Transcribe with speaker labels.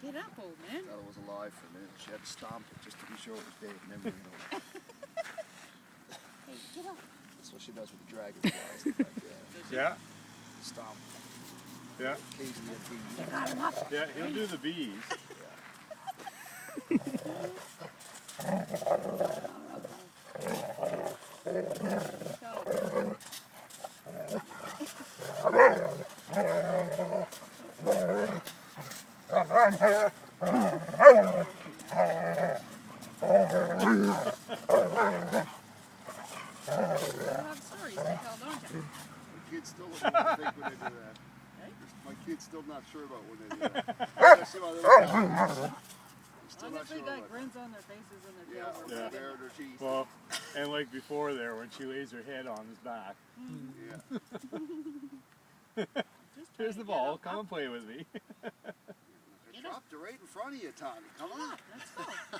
Speaker 1: Get up, old man.
Speaker 2: Thought it was alive for a minute. She had to stomp it just to be sure it was dead. And then,
Speaker 1: Hey, get up.
Speaker 2: that's what she does with the dragonflies. Like,
Speaker 3: Yeah.
Speaker 2: stomp.
Speaker 3: Yeah.
Speaker 2: Occasionally a bee.
Speaker 1: You got him up.
Speaker 3: Yeah, he'll do the bees.
Speaker 2: Kids still don't think when they do that. My kid's still not sure about when they do that. Especially while they're still not sure
Speaker 1: Honestly, got
Speaker 2: about
Speaker 1: grins on their faces and their tails.
Speaker 3: Yeah.
Speaker 2: yeah. Bare their teeth.
Speaker 3: Well, and like before there, when she lays her head on his back.
Speaker 2: Yeah.
Speaker 3: Here's the ball. Come and play with me.
Speaker 2: Dropped it right in front of you, Tommy. Come on.
Speaker 1: Let's go.